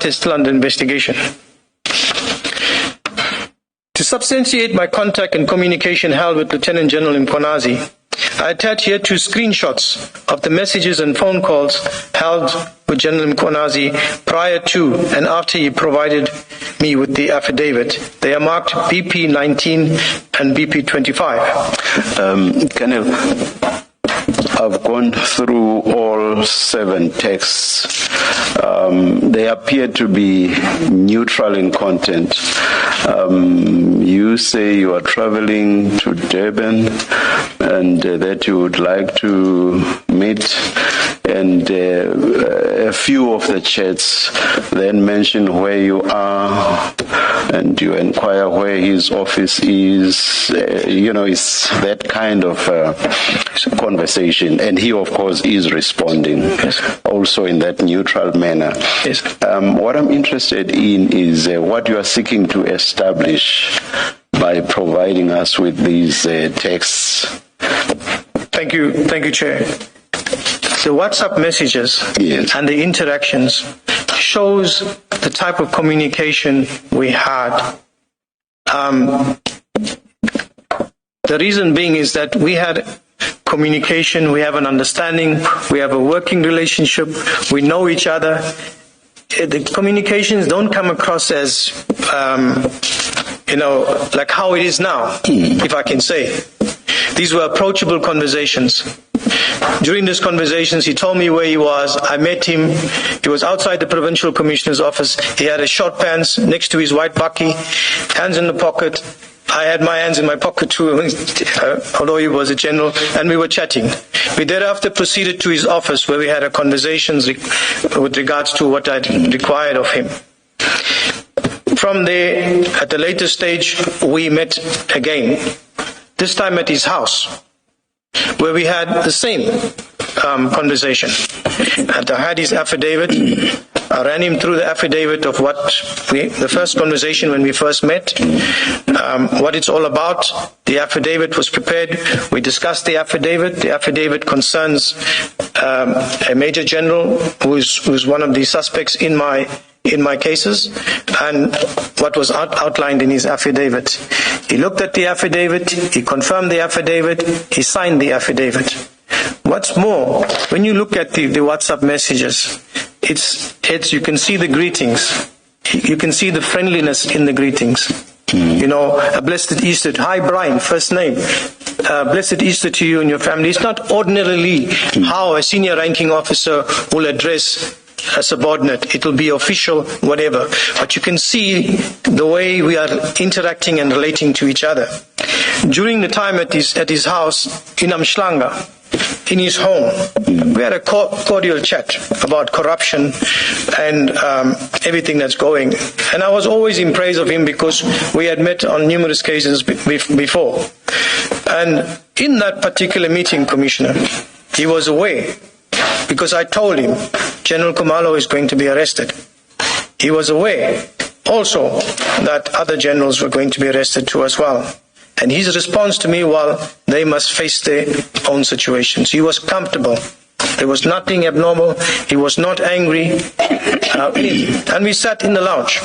is still under investigation. To substantiate my contact and communication held with Lieutenant General Mkhwanazi, I attach here 2 screenshots of the messages and phone calls held with General Mkhwanazi prior to and after he provided me with the affidavit. They are marked BP 19 and BP 25. Colonel, I've gone through all 7 texts. They appear to be neutral in content. You say you are traveling to Durban and that you would like to meet, and a few of the chats then mention where you are and you inquire where his office is. It's that kind of conversation, and he of course is responding also in that neutral manner. What I'm interested in is what you are seeking to establish by providing us with these texts. Thank you, Chair. The WhatsApp messages and the interactions shows the type of communication we had. The reason being is that we had communication, we have an understanding, we have a working relationship, we know each other. The communications don't come across as, like how it is now, if I can say. These were approachable conversations. During these conversations, he told me where he was. I met him. He was outside the Provincial Commissioner's office. He had his short pants next to his white bakkie, hands in the pocket. I had my hands in my pocket too, although he was a general, and we were chatting. We thereafter proceeded to his office where we had a conversation with regards to what I'd required of him. From there, at a later stage, we met again, this time at his house, where we had the same conversation. And I had his affidavit. I ran him through the affidavit of the first conversation when we first met, what it's all about. The affidavit was prepared. We discussed the affidavit. The affidavit concerns a major general who's one of the suspects in my cases, and what was outlined in his affidavit. He looked at the affidavit, he confirmed the affidavit, he signed the affidavit. What's more, when you look at the WhatsApp messages, you can see the greetings. You can see the friendliness in the greetings. A blessed Easter. Hi, Brian, first name. Blessed Easter to you and your family. It's not ordinarily how a senior ranking officer will address a subordinate. It will be official, whatever. But you can see the way we are interacting and relating to each other. During the time at his house in Umhlanga, in his home, we had a cordial chat about corruption and everything that's going. And I was always in praise of him because we had met on numerous occasions before. And in that particular meeting, Commissioner, he was aware, because I told him General Kumalo is going to be arrested. He was aware also that other generals were going to be arrested too as well. And his response to me, well, they must face their own situations. He was comfortable. There was nothing abnormal. He was not angry. And we sat in the lounge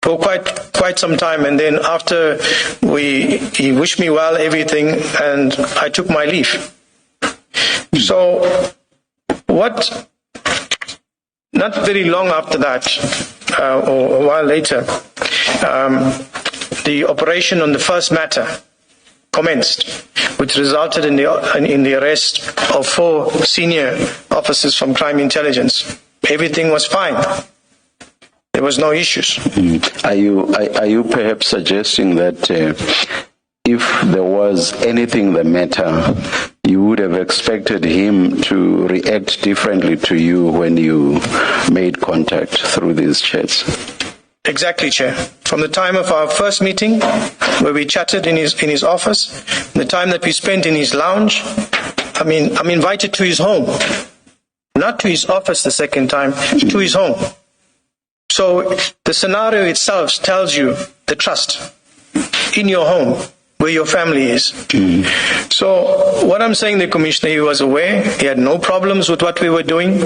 for quite some time. And then after he wished me well, everything, and I took my leave. So not very long after that, or a while later, the operation on the first matter commenced, which resulted in the arrest of 4 senior officers from crime intelligence. Everything was fine. There was no issues. Are you perhaps suggesting that if there was anything the matter, you would have expected him to react differently to you when you made contact through these chats? Exactly, Chair. From the time of our first meeting, where we chatted in his office, the time that we spent in his lounge, I'm invited to his home. Not to his office the second time, to his home. So the scenario itself tells you the trust in your home, where your family is. So what I'm saying, the Commissioner, he was aware, he had no problems with what we were doing,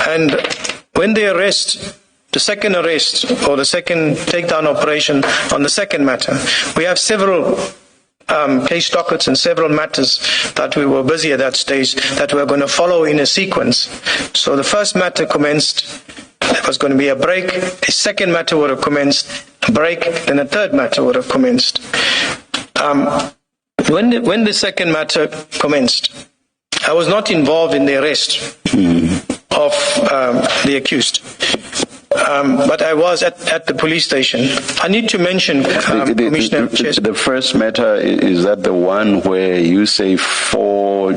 and when they arrest, the second arrest or the second takedown operation on the second matter, we have several case dockets and several matters that we were busy at that stage that we're going to follow in a sequence. So the first matter commenced, there was going to be a break, a second matter would have commenced, a break, then a third matter would have commenced. When the second matter commenced, I was not involved in the arrest of the accused. But I was at the police station. I need to mention, Commissioner. The first matter, is that the one where you say 4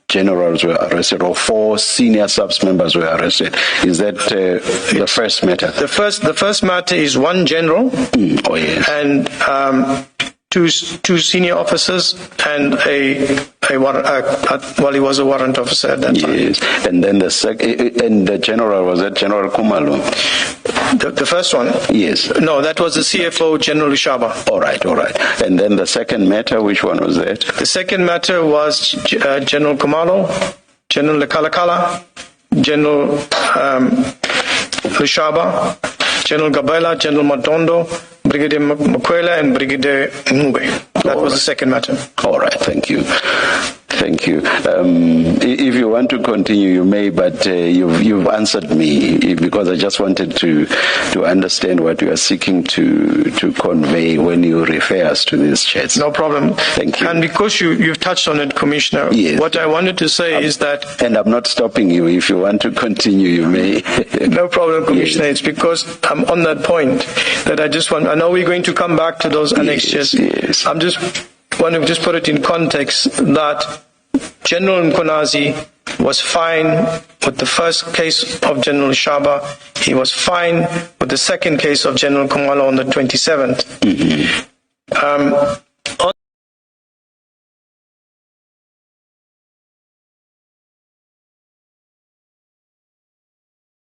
generals were arrested or 4 senior subs members were arrested? Is that the first matter? The first matter is 1 general. Oh yes. And two senior officers and he was a warrant officer at that time. Yes. And then the general, was that General Kumalo? The first one? Yes. No, that was the CFO, General Lushaba. All right. And then the second matter, which one was that? The second matter was General Kumalo, General Lekalakala, General Lushaba, General Gabela, General Matondo, Brigadier Mkhwanazi, and Brigadier Ngube. That was the second matter. All right, thank you. If you want to continue, you may, but you've answered me because I just wanted to understand what you are seeking to convey when you refer us to these chats. No problem. Thank you. And because you've touched on it, Commissioner, yes. What I wanted to say is that... And I'm not stopping you. If you want to continue, you may. No problem, Commissioner. Yes. It's because I'm on that point that I know we're going to come back to those annexures. Yes. I'm just want to just put it in context that General Mkhwanazi was fine with the first case of General Lushaba. He was fine with the second case of General Kumalo on the 27th.